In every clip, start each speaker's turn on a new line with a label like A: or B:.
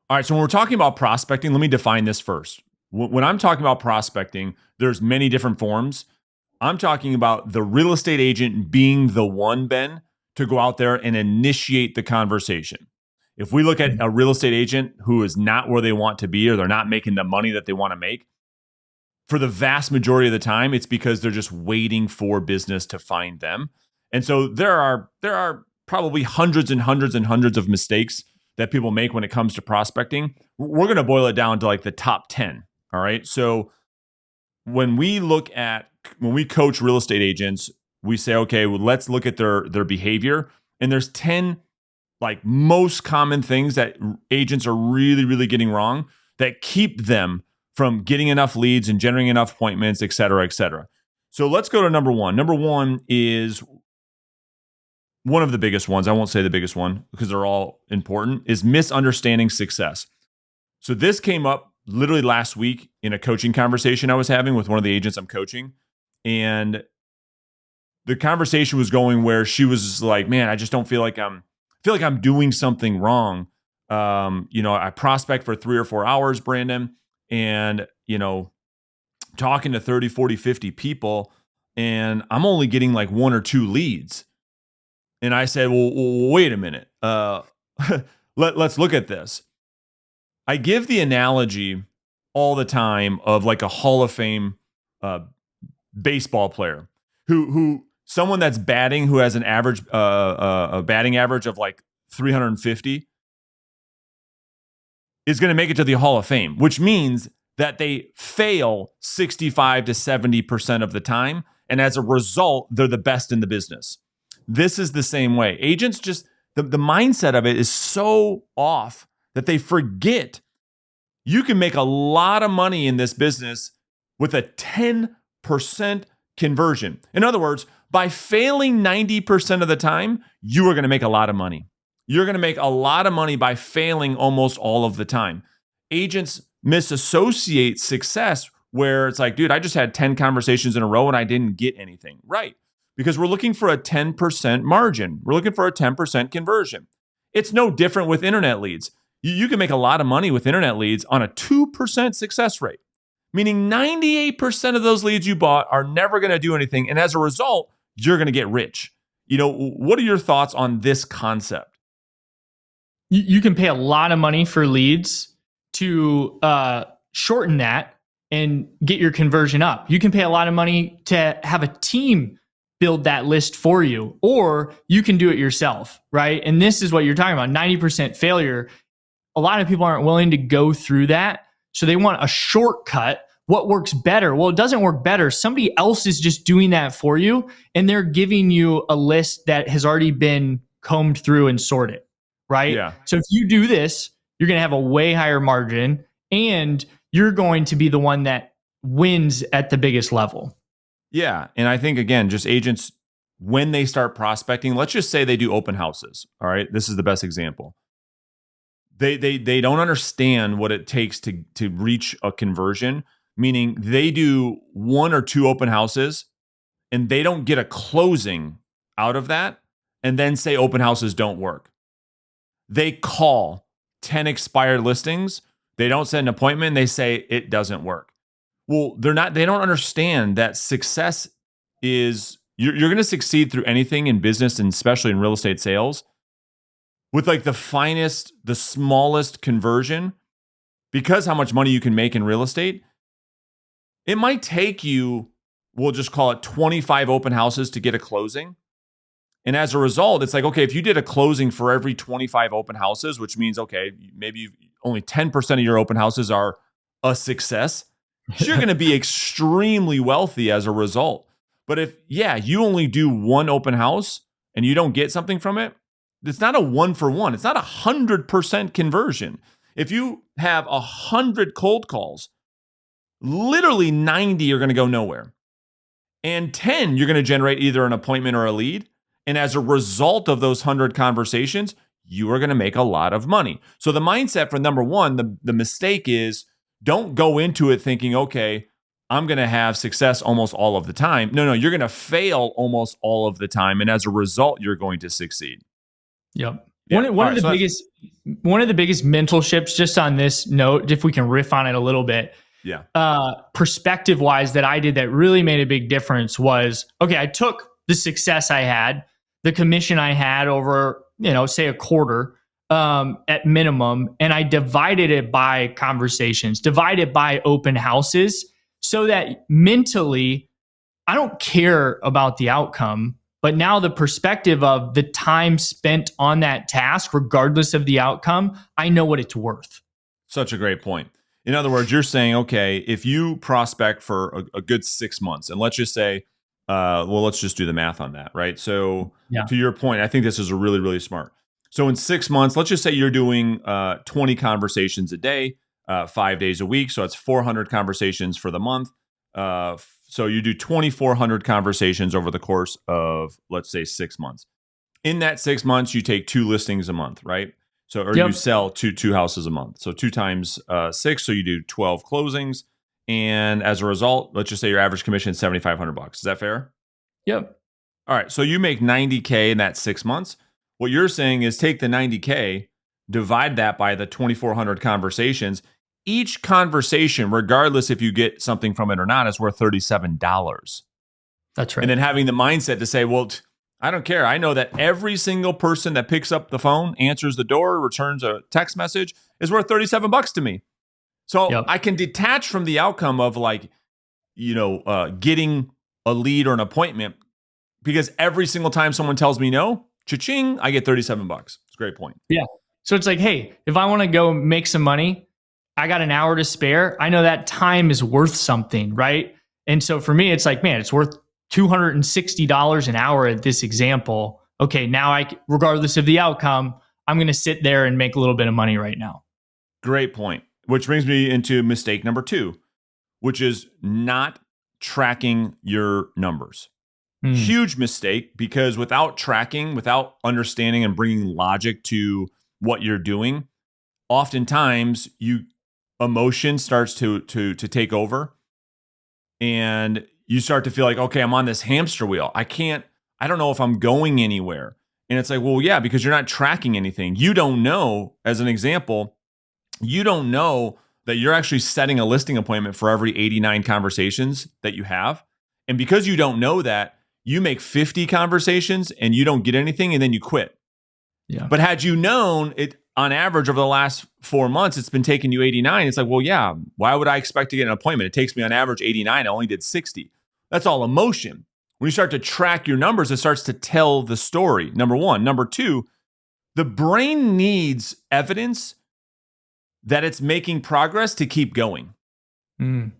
A: All right. So when we're talking about prospecting, let me define this first. When I'm talking about prospecting, there's many different forms. I'm talking about the real estate agent being the one, Ben, to go out there and initiate the conversation. If we look at a real estate agent who is not where they want to be, or they're not making the money that they want to make, for the vast majority of the time, it's because they're just waiting for business to find them. And so there are probably hundreds and hundreds and hundreds of mistakes that people make when it comes to prospecting. We're going to boil it down to like the top 10. All right. So when we coach real estate agents, we say, okay, well, let's look at their behavior. And there's 10 like most common things that agents are really, really getting wrong that keep them from getting enough leads and generating enough appointments, et cetera, et cetera. So let's go to number one. Number one is one of the biggest ones. I won't say the biggest one because they're all important, is misunderstanding success. So this came up literally last week in a coaching conversation I was having with one of the agents I'm coaching. And the conversation was going where she was like, man, I just don't feel like I'm doing something wrong. I prospect for 3 or 4 hours, Brandon, and, talking to 30, 40, 50 people, and I'm only getting like 1 or 2 leads. And I said, well wait a minute. Let's look at this. I give the analogy all the time of like a Hall of Fame baseball player who someone that's batting, who has an average a batting average of like 350 is going to make it to the Hall of Fame, which means that they fail 65 to 70% of the time. And as a result, they're the best in the business. This is the same way. Agents just, the mindset of it is so off that they forget you can make a lot of money in this business with a 10% conversion. In other words, by failing 90% of the time, you are going to make a lot of money. You're going to make a lot of money by failing almost all of the time. Agents misassociate success where it's like, dude, I just had 10 conversations in a row and I didn't get anything. Right. Because we're looking for a 10% margin. We're looking for a 10% conversion. It's no different with internet leads. You can make a lot of money with internet leads on a 2% success rate, meaning 98% of those leads you bought are never going to do anything. And as a result, you're going to get rich. What are your thoughts on this concept?
B: You can pay a lot of money for leads to shorten that and get your conversion up. You can pay a lot of money to have a team build that list for you, or you can do it yourself, right? And this is what you're talking about, 90% failure. A lot of people aren't willing to go through that. So they want a shortcut. What works better? Well, it doesn't work better. Somebody else is just doing that for you, and they're giving you a list that has already been combed through and sorted, right?
A: Yeah.
B: So if you do this, you're going to have a way higher margin, and you're going to be the one that wins at the biggest level.
A: Yeah. And I think, again, just agents, when they start prospecting, let's just say they do open houses. All right. This is the best example. They don't understand what it takes to reach a conversion, meaning they do 1 or 2 open houses and they don't get a closing out of that and then say open houses don't work. They call 10 expired listings. They don't set an appointment. They say it doesn't work. Well, they don't understand that success is, you're going to succeed through anything in business, and especially in real estate sales, with like the finest, the smallest conversion, because how much money you can make in real estate. It might take you, we'll just call it 25 open houses to get a closing. And as a result, it's like, okay, if you did a closing for every 25 open houses, which means, okay, maybe only 10% of your open houses are a success, you're going to be extremely wealthy as a result. But if, you only do 1 open house and you don't get something from it, it's not a 1-for-1. It's not 100% conversion. If you have 100 cold calls, literally 90 are going to go nowhere. And 10, you're going to generate either an appointment or a lead. And as a result of those 100 conversations, you are going to make a lot of money. So the mindset for number one, the mistake is, don't go into it thinking, okay, I'm going to have success almost all of the time. No, you're going to fail almost all of the time. And as a result, you're going to succeed.
B: Yep.
A: Yeah.
B: One of the biggest mental shifts, just on this note, if we can riff on it a little bit,
A: yeah.
B: Perspective wise, that I did that really made a big difference was, okay, I took the success I had, the commission I had over, say a quarter at minimum, and I divided it by conversations, divided by open houses, so that mentally I don't care about the outcome. But now the perspective of the time spent on that task, regardless of the outcome, I know what it's worth.
A: Such a great point. In other words, you're saying, okay, if you prospect for a good 6 months, and let's just say, let's just do the math on that, right? So, to your point, I think this is a really, really smart. So, in 6 months, let's just say you're doing 20 conversations a day, 5 days a week. So, that's 400 conversations for the month. So, you do 2,400 conversations over the course of, let's say, 6 months. In that 6 months, you take 2 listings a month, right? So, or you sell two houses a month. So 2 times 6, so you do 12 closings, and as a result, let's just say your average commission is $7,500. Is that fair?
B: Yep.
A: All right. So you make $90K in that 6 months. What you're saying is take the $90K, divide that by the 2,400 conversations. Each conversation, regardless if you get something from it or not, is worth $37.
B: That's right.
A: And then having the mindset to say, well, I don't care. I know that every single person that picks up the phone, answers the door, returns a text message is worth $37 to me. So I can detach from the outcome of getting a lead or an appointment, because every single time someone tells me no, cha-ching, I get $37. It's a great point.
B: Yeah. So it's like, hey, if I want to go make some money, I got an hour to spare. I know that time is worth something, right? And so for me, it's like, man, it's worth $260 an hour at this example. Okay, now regardless of the outcome, I'm going to sit there and make a little bit of money right now.
A: Great point. Which brings me into mistake number 2, which is not tracking your numbers. Huge mistake, because without tracking, without understanding and bringing logic to what you're doing, oftentimes emotion starts to take over, and you start to feel like, okay, I'm on this hamster wheel. I don't know if I'm going anywhere. And it's like, well, yeah, because you're not tracking anything. You don't know, as an example, you don't know that you're actually setting a listing appointment for every 89 conversations that you have. And because you don't know that, you make 50 conversations and you don't get anything, and then you quit.
B: Yeah.
A: But had you known it, on average, over the last 4 months, it's been taking you 89. It's like, well, yeah, why would I expect to get an appointment? It takes me on average 89. I only did 60. That's all emotion. When you start to track your numbers, it starts to tell the story, number one. Number two, the brain needs evidence that it's making progress to keep going. And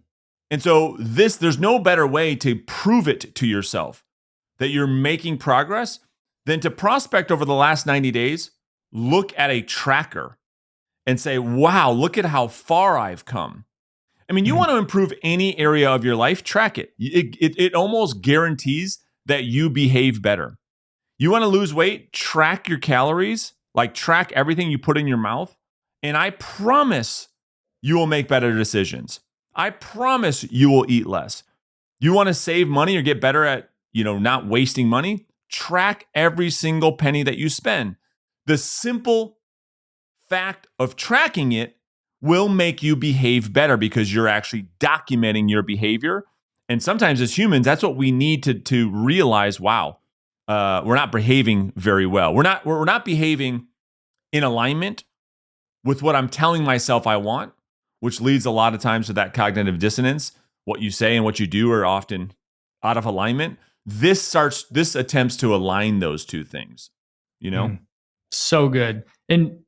A: so there's no better way to prove it to yourself that you're making progress than to prospect over the last 90 days, look at a tracker and say, wow, look at how far I've come. I mean, you want to improve any area of your life, track it. It almost guarantees that you behave better. You want to lose weight, track your calories, like track everything you put in your mouth. And I promise you will make better decisions. I promise you will eat less. You want to save money or get better at, not wasting money? Track every single penny that you spend. The simple fact of tracking it will make you behave better, because you're actually documenting your behavior. And sometimes as humans, that's what we need to realize, wow, we're not behaving very well. We're not behaving in alignment with what I'm telling myself I want, which leads a lot of times to that cognitive dissonance. What you say and what you do are often out of alignment. This attempts to align those two things,
B: So good. And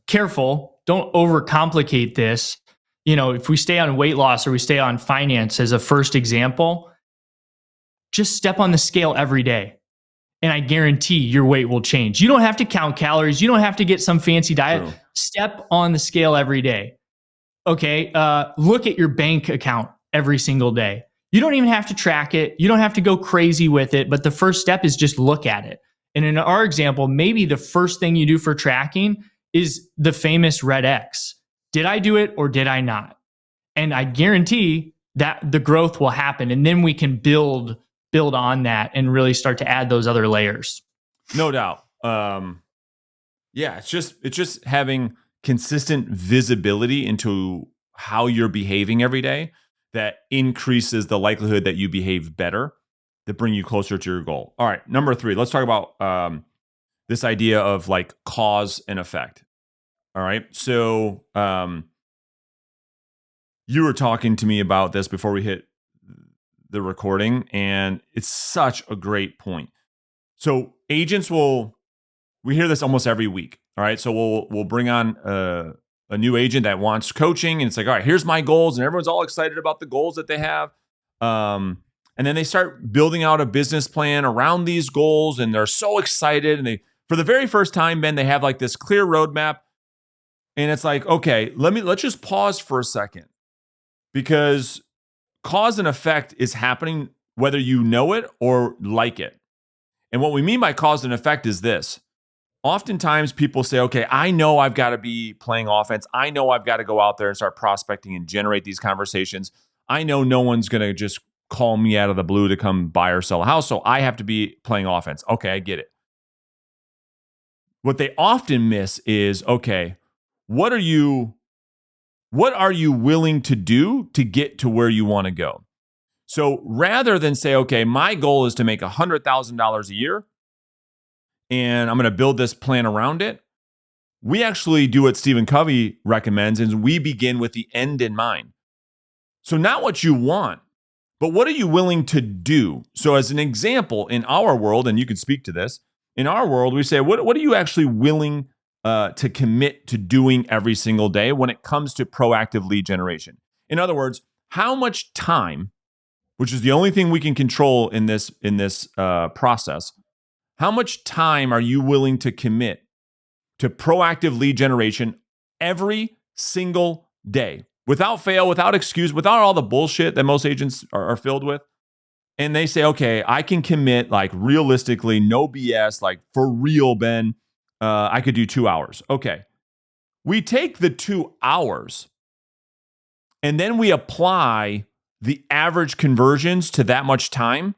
B: careful, don't overcomplicate this. If we stay on weight loss or we stay on finance as a first example, just step on the scale every day. And I guarantee your weight will change. You don't have to count calories. You don't have to get some fancy diet.
A: True.
B: Step on the scale every day. Okay. Look at your bank account every single day. You don't even have to track it. You don't have to go crazy with it. But the first step is just look at it. And in our example, maybe the first thing you do for tracking is the famous red X. Did I do it or did I not? And I guarantee that the growth will happen. And then we can build on that and really start to add those other layers.
A: No doubt. Yeah, it's just having consistent visibility into how you're behaving every day that increases the likelihood that you behave better, that bring you closer to your goal. All right, number 3, let's talk about this idea of like cause and effect. All right, so you were talking to me about this before we hit the recording, and it's such a great point. So agents we hear this almost every week. All right, so we'll bring on a new agent that wants coaching, and it's like, all right, here's my goals, and everyone's all excited about the goals that they have. And then they start building out a business plan around these goals, and they're so excited. And for the very first time, Ben, they have like this clear roadmap, and it's like, okay, let's just pause for a second, because cause and effect is happening whether you know it or like it. And what we mean by cause and effect is this. Oftentimes people say, okay, I know I've got to be playing offense. I know I've got to go out there and start prospecting and generate these conversations. I know no one's going to just call me out of the blue to come buy or sell a house, so I have to be playing offense. Okay, I get it. What they often miss is, okay, what are you willing to do to get to where you want to go? So rather than say, okay, my goal is to make $100,000 a year, and I'm going to build this plan around it, we actually do what Stephen Covey recommends, and we begin with the end in mind. So not what you want, but what are you willing to do? So as an example, in our world, and you can speak to this, in our world, we say, what are you actually willing to commit to doing every single day when it comes to proactive lead generation? In other words, how much time, which is the only thing we can control in this process, how much time are you willing to commit to proactive lead generation every single day, without fail, without excuse, without all the bullshit that most agents are filled with? And they say, okay, I can commit, like, realistically, no BS, like, for real, Ben, I could do 2 hours. Okay. We take the 2 hours and then we apply the average conversions to that much time.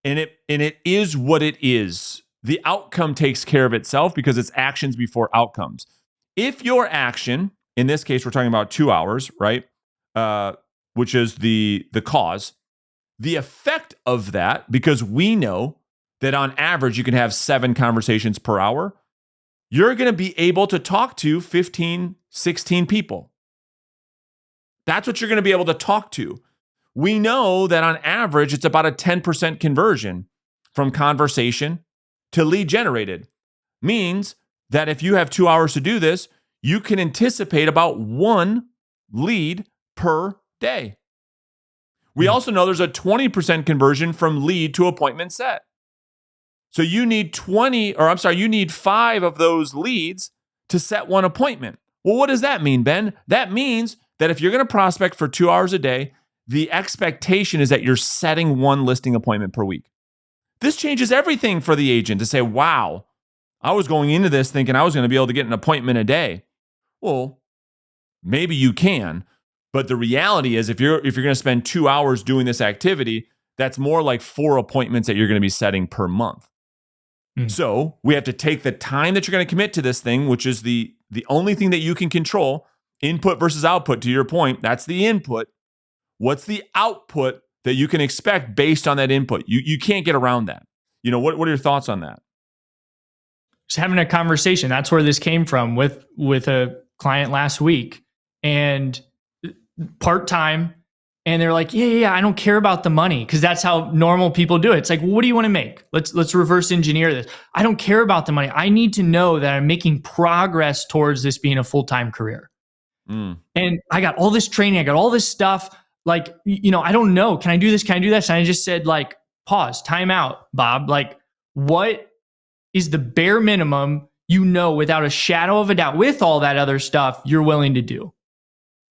A: And it is what it is. The outcome takes care of itself because it's actions before outcomes. If your action, in this case, we're talking about 2 hours, right? Which is the cause. The effect of that, because we know that on average you can have 7 conversations per hour, you're going to be able to talk to 15, 16 people. That's what you're going to be able to talk to. We know that on average, it's about a 10% conversion from conversation to lead generated. Means that if you have 2 hours to do this, you can anticipate about 1 lead per day. We also know there's a 20% conversion from lead to appointment set. So you need 5 of those leads to set 1 appointment. Well, what does that mean, Ben? That means that if you're going to prospect for 2 hours a day, the expectation is that you're setting 1 listing appointment per week. This changes everything for the agent to say, wow, I was going into this thinking I was going to be able to get an appointment a day. Well, maybe you can, but the reality is if you're going to spend 2 hours doing this activity, that's more like 4 appointments that you're going to be setting per month. So we have to take the time that you're going to commit to this thing, which is the only thing that you can control, input versus output, to your point. That's the input. What's the output that you can expect based on that input? You can't get around that. What are your thoughts on that?
B: Just having a conversation. That's where this came from with a client last week, and part-time. And they're like, yeah, I don't care about the money, because that's how normal people do it. It's like, well, what do you want to make? Let's reverse engineer this. I don't care about the money. I need to know that I'm making progress towards this being a full-time career. And I got all this training. I got all this stuff. Like, I don't know. Can I do this? Can I do this? And I just said, like, pause, time out, Bob. Like, what is the bare minimum, without a shadow of a doubt, with all that other stuff you're willing to do?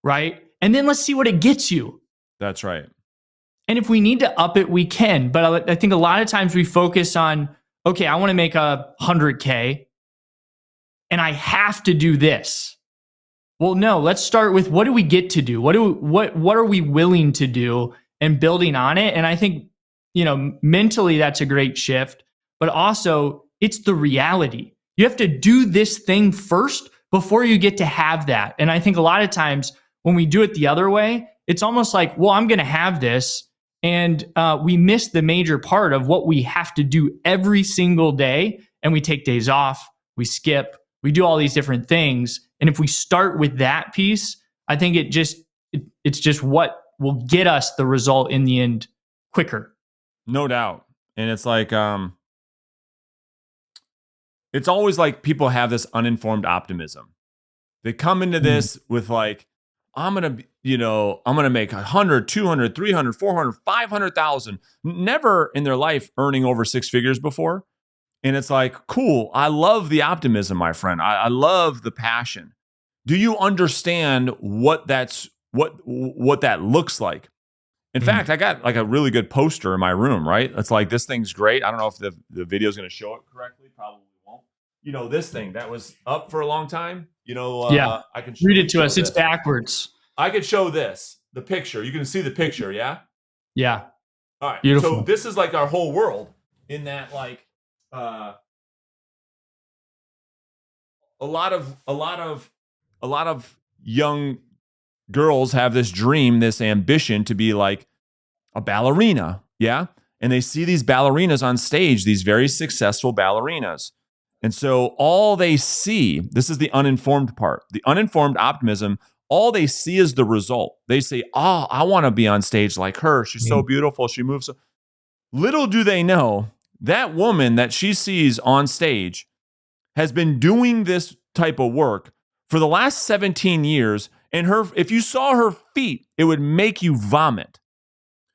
B: Right? And then let's see what it gets you.
A: That's right.
B: And if we need to up it, we can. But I think a lot of times we focus on, okay, I want to make 100K and I have to do this. Well, no, let's start with, what do we get to do? What are we willing to do, and building on it? And I think, mentally that's a great shift, but also it's the reality. You have to do this thing first before you get to have that. And I think a lot of times when we do it the other way, it's almost like, well, I'm going to have this. And we miss the major part of what we have to do every single day. And we take days off, we skip, we do all these different things. And if we start with that piece, I think it's just what will get us the result in the end quicker.
A: No doubt. And it's like, it's always like people have this uninformed optimism. They come into this with like, I'm going to make 100, 200, 300, 400, 500,000, never in their life earning over six figures before. And it's like, cool. I love the optimism, my friend. I love the passion. Do you understand what that looks like? In fact, I got like a really good poster in my room, right? It's like, this thing's great. I don't know if the video is going to show it correctly. Probably won't. This thing that was up for a long time, I can
B: read it to us.
A: this.
B: It's backwards.
A: I could show the picture. You can see the picture. Yeah.
B: Yeah.
A: All right.
B: Beautiful.
A: So this is like our whole world in that, like, a lot of young girls have this dream, this ambition to be like a ballerina. Yeah. And they see these ballerinas on stage, these very successful ballerinas. And so all they see, this is the uninformed part, the uninformed optimism, all they see is the result. They say, oh, I want to be on stage like her. She's so beautiful. She moves so. Little do they know, that woman that she sees on stage has been doing this type of work for the last 17 years. And if you saw her feet, it would make you vomit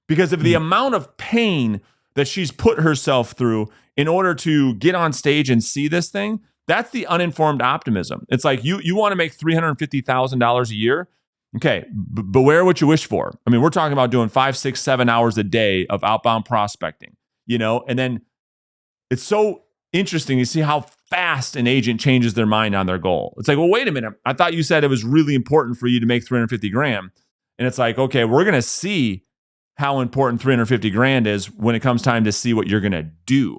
A: because of the amount of pain that she's put herself through in order to get on stage and see this thing. That's the uninformed optimism. It's like, you want to make $350,000 a year. Okay, beware what you wish for. I mean, we're talking about doing 5, 6, 7 hours a day of outbound prospecting, and then it's so interesting to see how fast an agent changes their mind on their goal. It's like, well, wait a minute. I thought you said it was really important for you to make 350 grand. And it's like, okay, we're going to see how important 350 grand is when it comes time to see what you're going to do.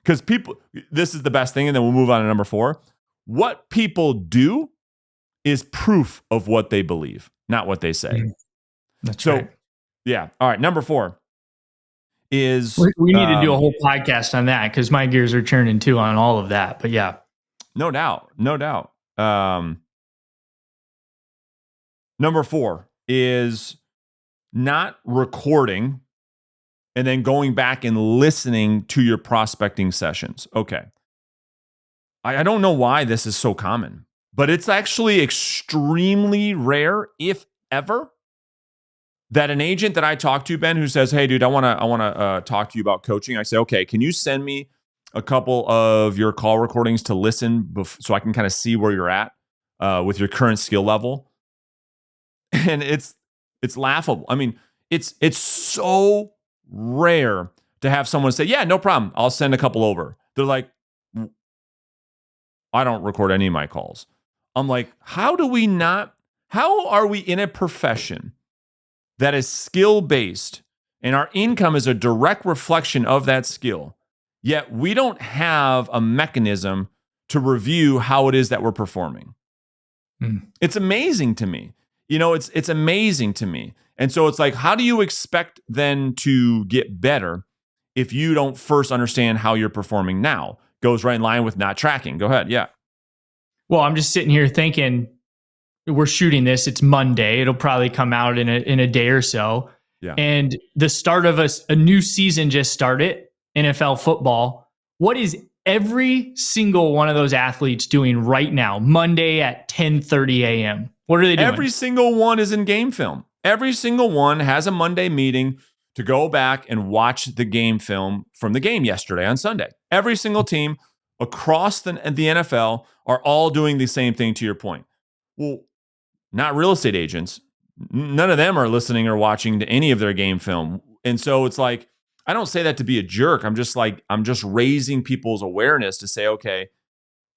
A: Because this is the best thing. And then we'll move on to number 4. What people do is proof of what they believe, not what they say.
B: That's right.
A: Yeah. All right. Number 4 is...
B: We need to do a whole podcast on that because my gears are churning too on all of that. But yeah.
A: No doubt. Number 4 is not recording and then going back and listening to your prospecting sessions. Okay. I don't know why this is so common, but it's actually extremely rare, if ever, that an agent that I talk to, Ben, who says, hey, dude, I want to talk to you about coaching. I say, okay, can you send me a couple of your call recordings to listen so I can kind of see where you're at with your current skill level? And it's laughable. I mean, it's so rare to have someone say, yeah, no problem, I'll send a couple over. They're like, I don't record any of my calls. I'm like, how are we in a profession that is skill-based and our income is a direct reflection of that skill, yet we don't have a mechanism to review how it is that we're performing? It's amazing to me. It's amazing to me. And so it's like, how do you expect then to get better if you don't first understand how you're performing now? Goes right in line with not tracking. Go ahead. Yeah.
B: Well, I'm just sitting here thinking, we're shooting this. It's Monday. It'll probably come out in a day or so.
A: Yeah.
B: And the start of a new season just started, NFL football. What is every single one of those athletes doing right now, Monday at 10:30 a.m.? What are they doing?
A: Every single one is in game film. Every single one has a Monday meeting to go back and watch the game film from the game yesterday on Sunday. Every single team across the NFL are all doing the same thing, to your point. Well, not real estate agents. None of them are listening or watching to any of their game film. And so it's like, I don't say that to be a jerk. I'm just raising people's awareness to say, okay,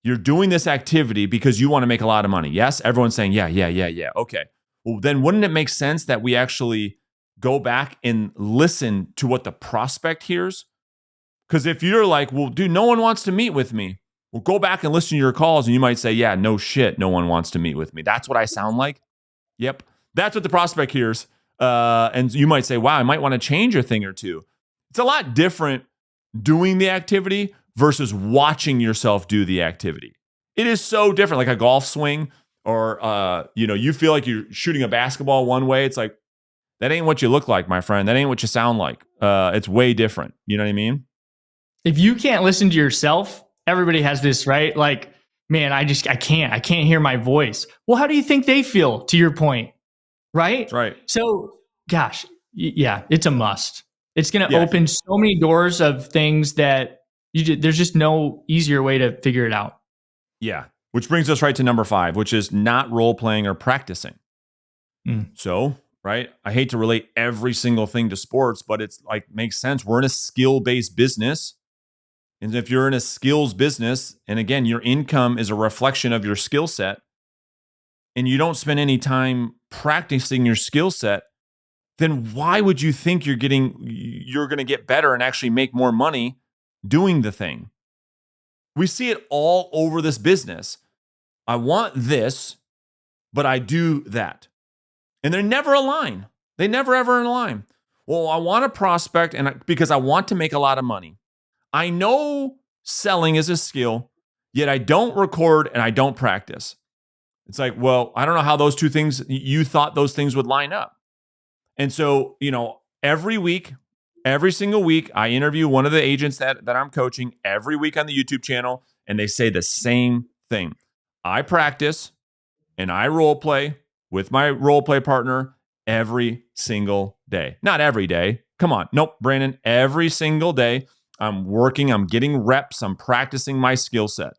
A: you're doing this activity because you want to make a lot of money. Yes, everyone's saying, yeah. Okay. Well, then wouldn't it make sense that we actually go back and listen to what the prospect hears? Because if you're like, well, dude, no one wants to meet with me. Well, go back and listen to your calls and you might say, yeah, no shit, no one wants to meet with me. That's what I sound like. Yep. That's what the prospect hears. And you might say, wow, I might want to change a thing or two. It's a lot different doing the activity versus watching yourself do the activity. It is so different, like a golf swing or, you feel like you're shooting a basketball one way. It's like, that ain't what you look like, my friend. That ain't what you sound like. It's way different. You know what I mean?
B: If you can't listen to yourself, everybody has this, right? Like, man, I can't hear my voice. Well, how do you think they feel, to your point? Right?
A: That's right.
B: So, gosh, yeah, it's a must. It's going to open so many doors of things that there's just no easier way to figure it out.
A: Yeah. Which brings us right to number 5, which is not role playing or practicing. So, right, I hate to relate every single thing to sports, but it's like makes sense. We're in a skill-based business. And if you're in a skills business, and again, your income is a reflection of your skill set, and you don't spend any time practicing your skill set, then why would you think you're going to get better and actually make more money doing the thing? We see it all over this business. I want this, but I do that. And they never align. They never ever align. Well, I want to prospect because I want to make a lot of money. I know selling is a skill, yet I don't record and I don't practice. It's like, well, I don't know how those two things, you thought those things would line up. And so, every single week, I interview one of the agents that I'm coaching every week on the YouTube channel, and they say the same thing. I practice and I role play with my role play partner every single day. Not every day. Come on. Nope, Brandon, every single day. I'm working, I'm getting reps, I'm practicing my skill set.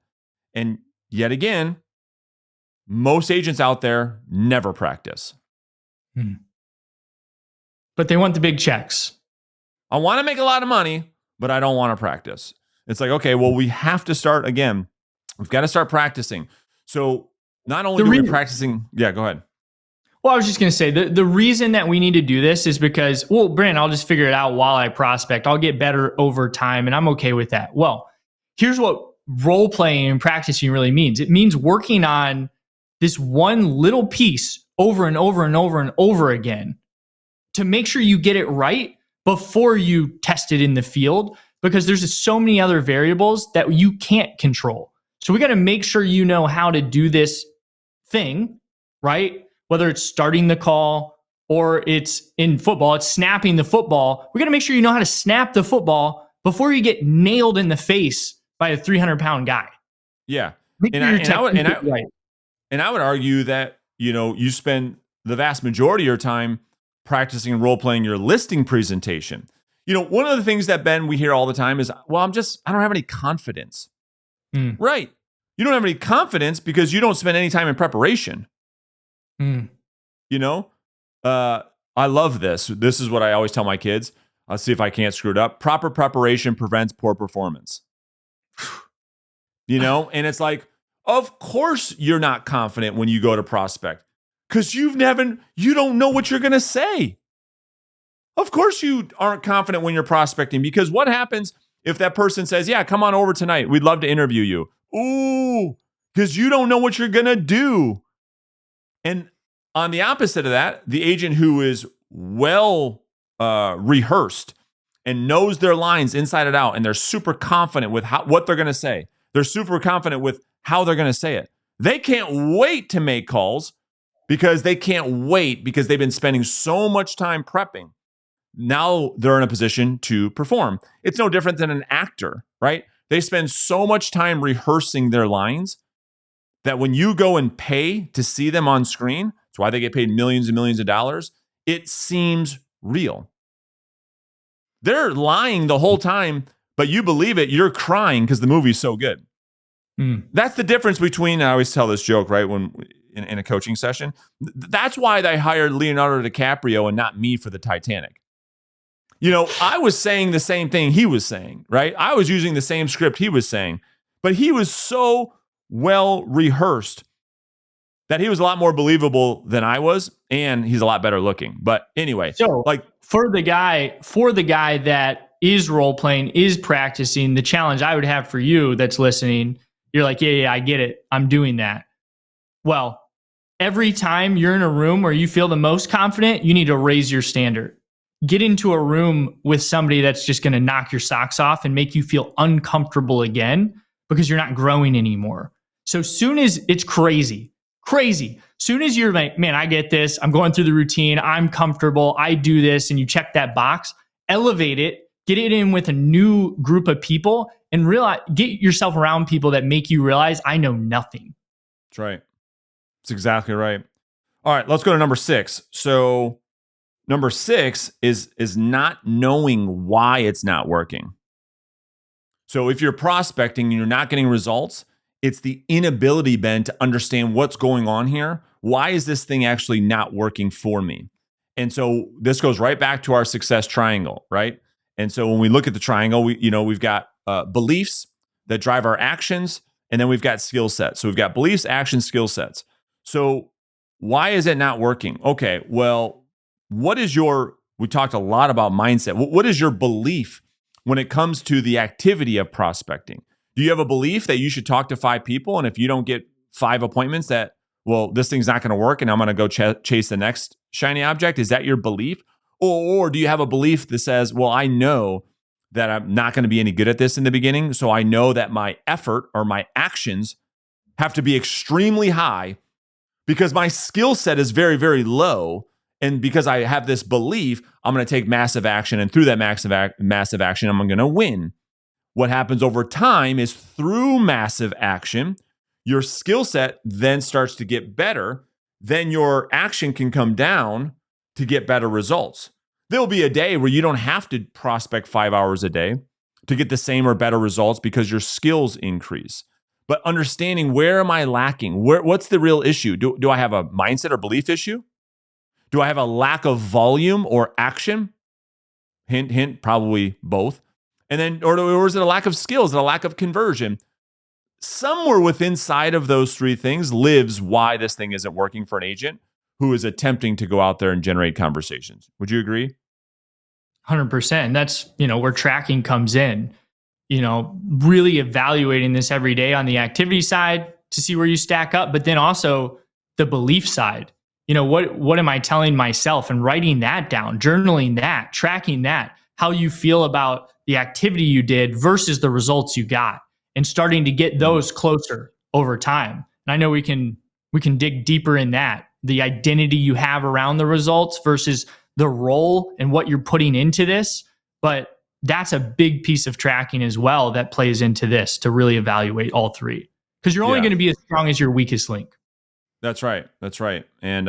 A: And yet again, most agents out there never practice.
B: But they want the big checks.
A: I want to make a lot of money, but I don't want to practice. It's like, okay, well, we have to start again. We've got to start practicing. So not only do we practicing, yeah, go ahead.
B: Well, I was just going to say the reason that we need to do this is because, well, Brandon, I'll just figure it out while I prospect. I'll get better over time, and I'm okay with that. Well, here's what role playing and practicing really means. It means working on this one little piece over and over and over and over again to make sure you get it right before you test it in the field, because there's just so many other variables that you can't control. So we got to make sure you know how to do this thing, right? Whether it's starting the call or it's in football, it's snapping the football. We got to make sure you know how to snap the football before you get nailed in the face by a 300-pound guy.
A: Yeah. And I would argue that, you spend the vast majority of your time practicing and role playing your listing presentation. One of the things that, Ben, we hear all the time is, well, I don't have any confidence. Right. You don't have any confidence because you don't spend any time in preparation. I love this. This is what I always tell my kids. I'll see if I can't screw it up. Proper preparation prevents poor performance. And it's like, of course you're not confident when you go to prospect because you don't know what you're going to say. Of course you aren't confident when you're prospecting, because what happens if that person says, yeah, come on over tonight, we'd love to interview you. Ooh, because you don't know what you're going to do. And on the opposite of that, the agent who is well rehearsed and knows their lines inside and out, and they're super confident with what they're going to say. They're super confident with how they're going to say it. They can't wait to make calls because they've been spending so much time prepping. Now they're in a position to perform. It's no different than an actor, right? They spend so much time rehearsing their lines that when you go and pay to see them on screen, that's why they get paid millions and millions of dollars, it seems real. They're lying the whole time, but you believe it. You're crying because the movie's so good. That's the difference between, I always tell this joke, right, when in a coaching session. That's why they hired Leonardo DiCaprio and not me for the Titanic. I was saying the same thing he was saying, right? I was using the same script he was saying, but he was so well rehearsed that he was a lot more believable than I was, and he's a lot better looking. But anyway,
B: so for the guy that is role playing, is practicing, the challenge I would have for you that's listening You're like, yeah, I get it. I'm doing that. Well, every time you're in a room where you feel the most confident, you need to raise your standard. Get into a room with somebody that's just going to knock your socks off and make you feel uncomfortable again because you're not growing anymore. So soon as it's crazy, soon as you're like, man, I get this. I'm going through the routine. I'm comfortable. I do this. And you check that box, elevate it, get it in with a new group of people and realize, get yourself around people that make you realize I know nothing.
A: That's right. That's exactly right. All right, let's go to number 6. So number 6 is not knowing why it's not working. So if you're prospecting and you're not getting results, it's the inability, Ben, to understand what's going on here. Why is this thing actually not working for me? And so this goes right back to our success triangle, right? And so when we look at the triangle, we've got beliefs that drive our actions, and then we've got skill sets. So we've got beliefs, actions, skill sets. So why is it not working? Okay, well, we talked a lot about mindset. What is your belief when it comes to the activity of prospecting? Do you have a belief that you should talk to 5 people, and if you don't get 5 appointments that, well, this thing's not going to work and I'm going to go chase the next shiny object? Is that your belief? Or do you have a belief that says, well, I know that I'm not going to be any good at this in the beginning, so I know that my effort or my actions have to be extremely high because my skill set is very, very low. And because I have this belief, I'm going to take massive action. And through that massive action, I'm going to win. What happens over time is through massive action, your skill set then starts to get better. Then your action can come down to get better results. There'll be a day where you don't have to prospect 5 hours a day to get the same or better results because your skills increase. But understanding, where am I lacking? What's the real issue? Do I have a mindset or belief issue? Do I have a lack of volume or action? Hint, hint, probably both. And then, or is it a lack of skills, is it a lack of conversion? Somewhere within inside of those 3 things lives why this thing isn't working for an agent who is attempting to go out there and generate conversations. Would you agree?
B: 100%. And that's, where tracking comes in, really evaluating this every day on the activity side to see where you stack up, but then also the belief side. What am I telling myself, and writing that down, journaling that, tracking that, how you feel about the activity you did versus the results you got, and starting to get those closer over time. And I know we can dig deeper in that, the identity you have around the results versus the role and what you're putting into this. But that's a big piece of tracking as well that plays into this to really evaluate all 3, because you're only going to be as strong as your weakest link.
A: That's right. And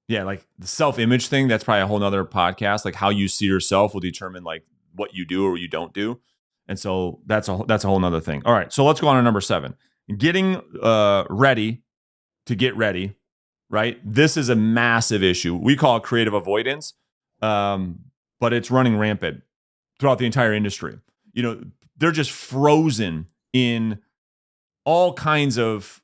A: like the self-image thing, that's probably a whole nother podcast. Like how you see yourself will determine like what you do or what you don't do. And so that's a whole nother thing. All right. So let's go on to number 7. Getting ready to get ready, right? This is a massive issue. We call it creative avoidance, but it's running rampant throughout the entire industry. They're just frozen in all kinds of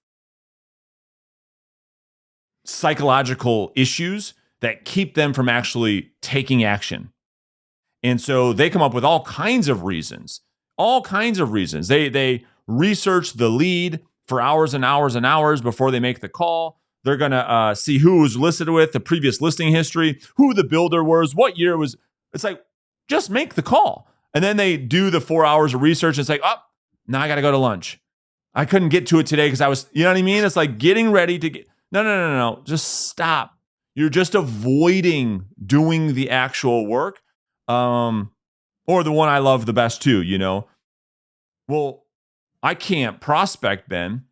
A: psychological issues that keep them from actually taking action. And so they come up with all kinds of reasons. They research the lead for hours and hours and hours before they make the call. They're going to see who was listed with, the previous listing history, who the builder was, what year it was. It's like, just make the call. And then they do the 4 hours of research and it's like, oh, now I got to go to lunch. I couldn't get to it today because I was, you know what I mean? It's like getting ready to get, no. Just stop. You're just avoiding doing the actual work. Or the one I love the best too, Well, I can't prospect, Ben,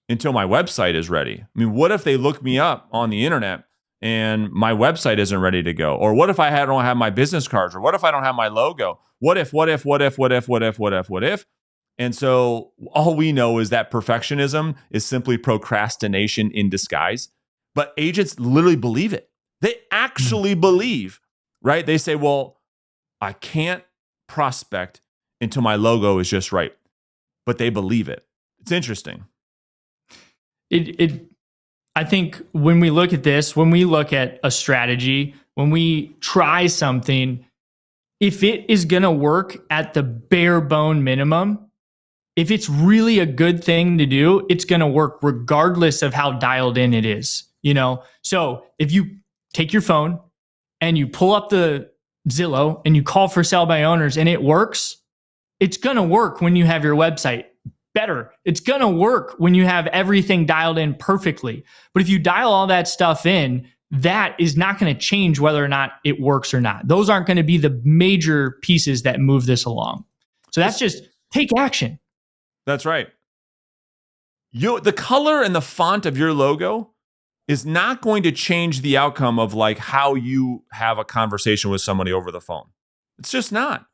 A: until my website is ready. I mean, what if they look me up on the internet and my website isn't ready to go? Or what if I don't have my business cards? Or what if I don't have my logo? What if? And so all we know is that perfectionism is simply procrastination in disguise. But agents literally believe it. They actually believe, right? They say, well, I can't prospect until my logo is just right. But they believe it. It's interesting.
B: I think when we look at this, when we look at a strategy, when we try something, if it is going to work at the bare bone minimum, if it's really a good thing to do, it's going to work regardless of how dialed in it is, you know? So if you take your phone and you pull up the Zillow and you call for sale by owners and it works, it's going to work when you have your website better. It's going to work when you have everything dialed in perfectly. But if you dial all that stuff in, that is not going to change whether or not it works or not. Those aren't going to be the major pieces that move this along. So that's just take action.
A: That's right. The color and the font of your logo is not going to change the outcome of like how you have a conversation with somebody over the phone. It's just not.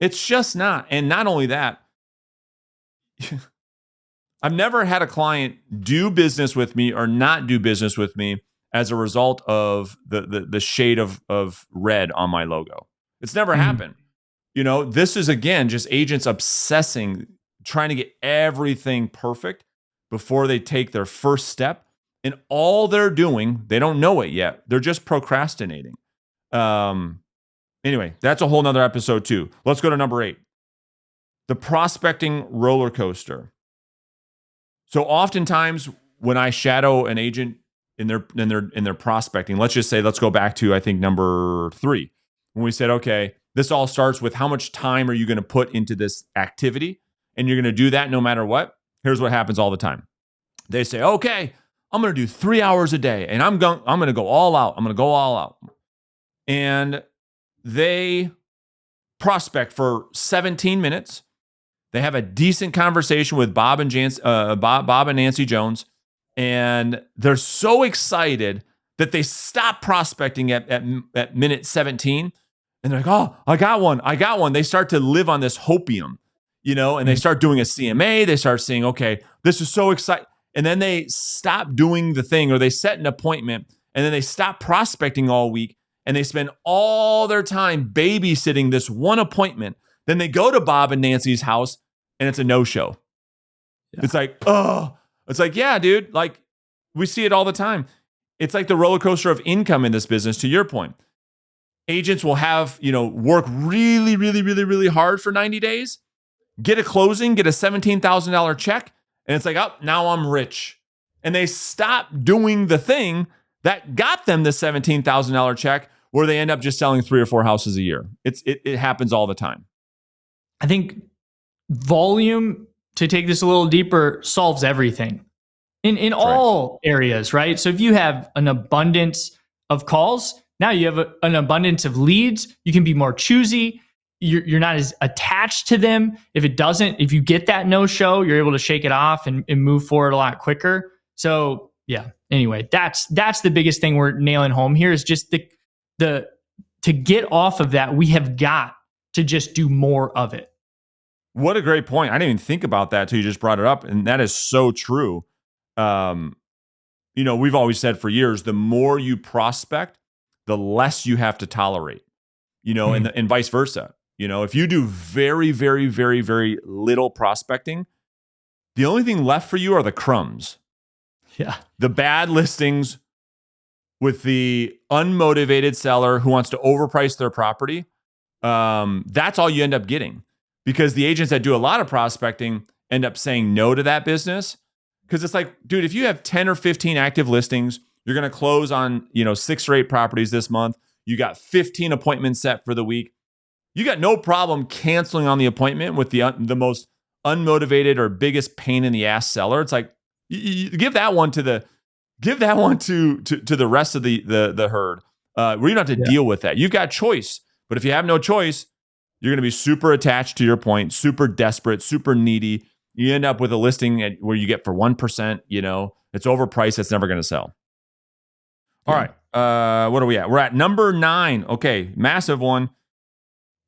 A: It's just not. And not only that, I've never had a client do business with me or not do business with me as a result of the shade of red on my logo. It's never happened. You know, this is again just agents obsessing, trying to get everything perfect before they take their first step. And all they're doing, they don't know it yet. They're just procrastinating. Anyway, that's a whole nother episode too. Let's go to number 8. The prospecting roller coaster. So oftentimes when I shadow an agent in their prospecting, let's go back to I think number 3. When we said, okay, this all starts with how much time are you going to put into this activity? And you're going to do that no matter what. Here's what happens all the time. They say, okay, I'm going to do 3 hours a day and I'm going to go all out. I'm going to go all out. And they prospect for 17 minutes. They have a decent conversation with Bob and Nancy Jones. And they're so excited that they stop prospecting at minute 17. And they're like, oh, I got one. They start to live on this hopium, you know, and they start doing a CMA. They start saying, okay, this is so exciting. And then they stop doing the thing, or they set an appointment, and then they stop prospecting all week, and they spend all their time babysitting this one appointment. Then they go to Bob and Nancy's house, and it's a no-show. Yeah. It's like, oh, it's like, yeah, dude, like we see it all the time. It's like the roller coaster of income in this business, to your point. Agents will have, work really, really, really, really hard for 90 days, get a closing, get a $17,000 check, and it's like, oh, now I'm rich. And they stop doing the thing that got them the $17,000 check, where they end up just selling 3 or 4 houses a year. It happens all the time.
B: I think volume, to take this a little deeper, solves everything in all areas, right? So if you have an abundance of calls, now you have an abundance of leads. You can be more choosy. You're not as attached to them. If you get that no-show, you're able to shake it off and move forward a lot quicker. So yeah, anyway, that's the biggest thing we're nailing home here, is just to get off of that, we have got to just do more of it.
A: What a great point. I didn't even think about that till you just brought it up. And that is so true. We've always said for years, the more you prospect, the less you have to tolerate, and vice versa. If you do very, very, very, very little prospecting, the only thing left for you are the crumbs.
B: Yeah.
A: The bad listings with the unmotivated seller who wants to overprice their property. That's all you end up getting, because the agents that do a lot of prospecting end up saying no to that business. Because it's like, dude, if you have 10 or 15 active listings, you're going to close on, 6 or 8 properties this month. You got 15 appointments set for the week. You got no problem canceling on the appointment with the most unmotivated or biggest pain in the ass seller. It's like, you give that one to the rest of the herd, where you don't have to deal with that. You've got choice. But if you have no choice, you're going to be super attached, to your point, super desperate, super needy. You end up with a listing where you get for 1%, it's overpriced. It's never going to sell. All right. What are we at? We're at number 9. Okay. Massive one.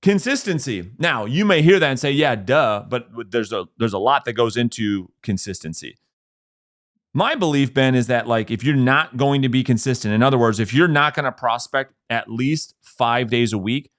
A: Consistency. Now, you may hear that and say, yeah, duh, but there's a lot that goes into consistency. My belief, Ben, is that if you're not going to be consistent, in other words, if you're not going to prospect at least 5 days a week,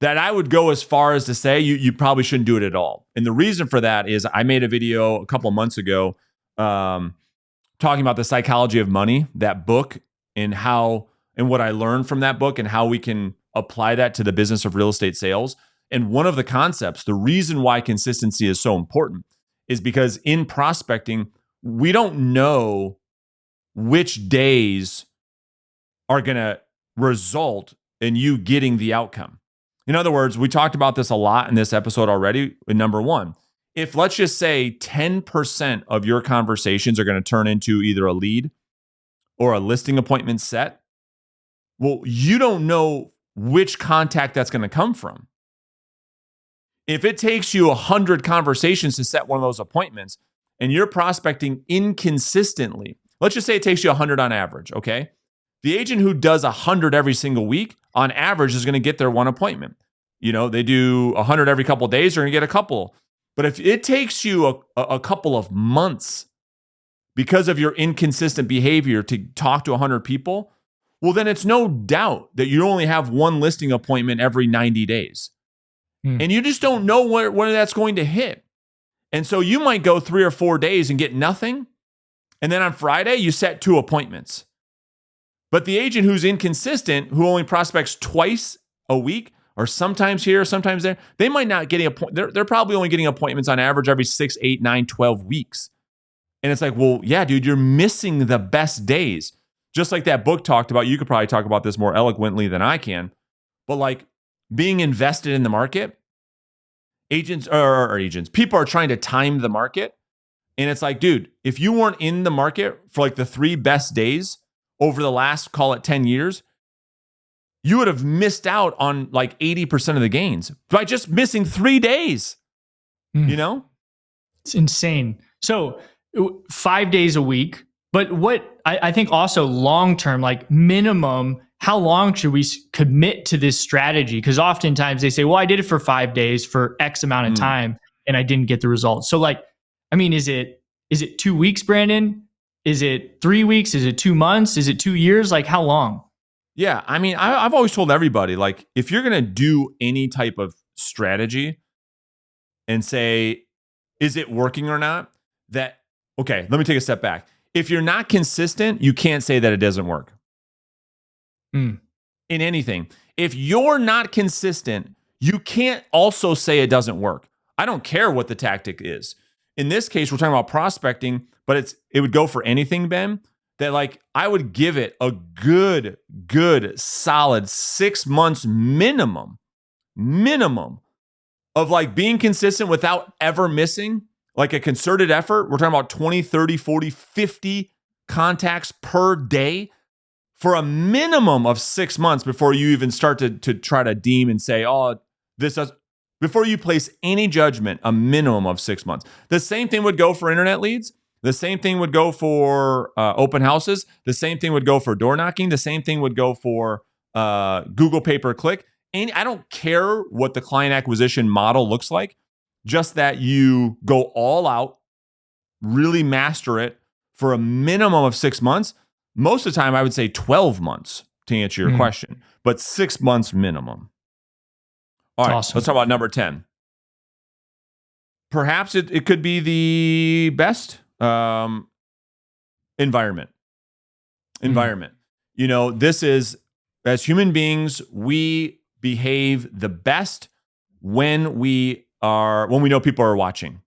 A: that I would go as far as to say you probably shouldn't do it at all. And the reason for that is I made a video a couple of months ago talking about the psychology of money, that book, and what I learned from that book and how we can apply that to the business of real estate sales. And one of the concepts, the reason why consistency is so important is because in prospecting, we don't know which days are going to result in you getting the outcome. In other words, we talked about this a lot in this episode already. Number one, if let's just say 10% of your conversations are going to turn into either a lead or a listing appointment set, well, you don't know which contact that's going to come from. If it takes you 100 conversations to set one of those appointments and you're prospecting inconsistently, let's just say it takes you 100 on average, okay? The agent who does 100 every single week, on average, is going to get their one appointment. They do 100 every couple of days, they're going to get a couple. But if it takes you a couple of months because of your inconsistent behavior to talk to 100 people, well, then it's no doubt that you only have one listing appointment every 90 days. And you just don't know where that's going to hit. And so you might go 3 or 4 days and get nothing. And then on Friday, you set 2 appointments. But the agent who's inconsistent, who only prospects twice a week, or sometimes here, sometimes there, they might not get they're probably only getting appointments on average every 6, 8, 9, 12 weeks. And it's like, well, yeah, dude, you're missing the best days. Just like that book talked about, you could probably talk about this more eloquently than I can. But like being invested in the market, people are trying to time the market. And it's like, dude, if you weren't in the market for like the 3 best days over the last, call it 10 years, you would have missed out on like 80% of the gains by just missing 3 days.
B: It's insane. So 5 days a week, but what I think also long-term, like minimum, how long should we commit to this strategy? Because oftentimes they say, well, I did it for 5 days for X amount of time and I didn't get the results. So like, I mean, is it 2 weeks, Brandon? Is it 3 weeks? Is it 2 months? Is it 2 years? Like how long?
A: Yeah. I mean, I've always told everybody, like, if you're going to do any type of strategy and say, is it working or not? Okay, let me take a step back. If you're not consistent, you can't say that it doesn't work. In anything. If you're not consistent, you can't also say it doesn't work. I don't care what the tactic is. In this case, we're talking about prospecting, but it would go for anything, Ben, that like I would give it a good, solid 6 months minimum of like being consistent without ever missing, like a concerted effort. We're talking about 20, 30, 40, 50 contacts per day for a minimum of 6 months before you even start to try to deem and say, oh, this does, before you place any judgment, a minimum of 6 months. The same thing would go for internet leads. The same thing would go for open houses. The same thing would go for door knocking. The same thing would go for Google pay-per-click. And I don't care what the client acquisition model looks like, just that you go all out, really master it for a minimum of 6 months. Most of the time, I would say 12 months to answer your question, but 6 months minimum. All right, awesome. Let's talk about number 10. Perhaps it could be the best environment. This is, as human beings, we behave the best when we know people are watching.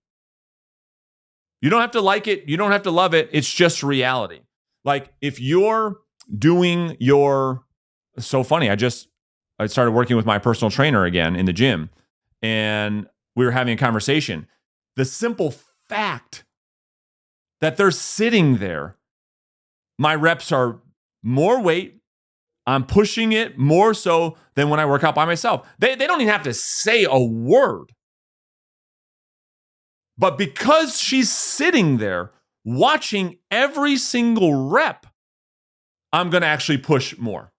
A: You don't have to like it. You don't have to love it. It's just reality. Like if you're doing it's so funny. I started working with my personal trainer again in the gym, and we were having a conversation. The simple fact that they're sitting there, my reps are more weight. I'm pushing it more so than when I work out by myself. They don't even have to say a word. But because she's sitting there watching every single rep, I'm going to actually push more.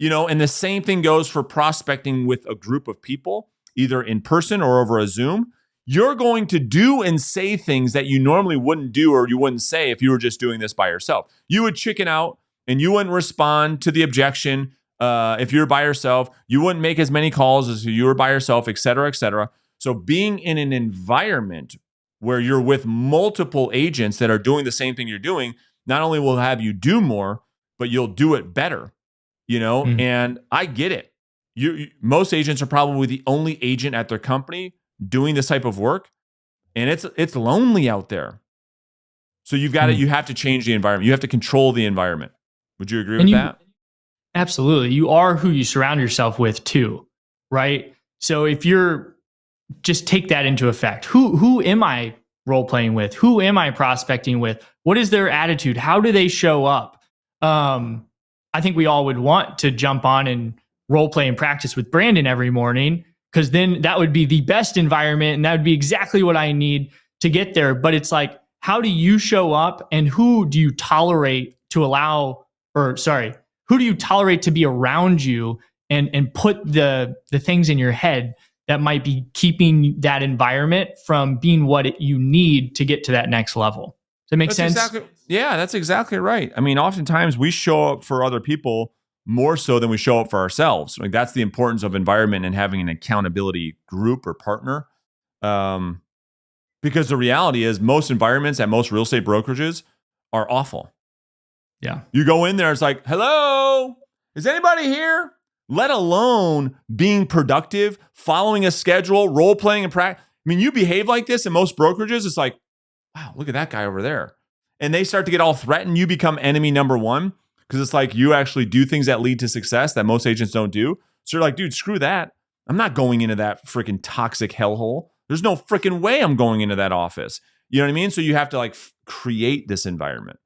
A: And the same thing goes for prospecting with a group of people, either in person or over a Zoom. You're going to do and say things that you normally wouldn't do or you wouldn't say if you were just doing this by yourself. You would chicken out and you wouldn't respond to the objection if you're by yourself. You wouldn't make as many calls as if you were by yourself, et cetera, et cetera. So being in an environment where you're with multiple agents that are doing the same thing you're doing, not only will have you do more, but you'll do it better, And I get it. most agents are probably the only agent at their company doing this type of work, and it's lonely out there. So you have to change the environment. You have to control the environment. Would you agree with that?
B: Absolutely. You are who you surround yourself with too, right? So if you're just take that into effect. Who am I role playing with? Who am I prospecting with? What is their attitude? How do they show up? I think we all would want to jump on and role play and practice with Brandon every morning, because then that would be the best environment and that would be exactly what I need to get there. But it's like, how do you show up, and who do you tolerate to allow, or sorry, who do you tolerate to be around you and put the things in your head that might be keeping that environment from being what you need to get to that next level? Does that make sense?
A: That's exactly right. I mean, oftentimes we show up for other people more so than we show up for ourselves. Like, that's the importance of environment and having an accountability group or partner. Because the reality is most environments at most real estate brokerages are awful.
B: Yeah.
A: You go in there, it's like, hello, is anybody here? Let alone being productive, following a schedule, role playing and practice. I mean, you behave like this in most brokerages, it's like, wow, look at that guy over there. And they start to get all threatened. You become enemy number one, because it's like you actually do things that lead to success that most agents don't do. So you're like, dude, screw that. I'm not going into that freaking toxic hellhole. There's no freaking way I'm going into that office. You know what I mean? So you have to like create this environment.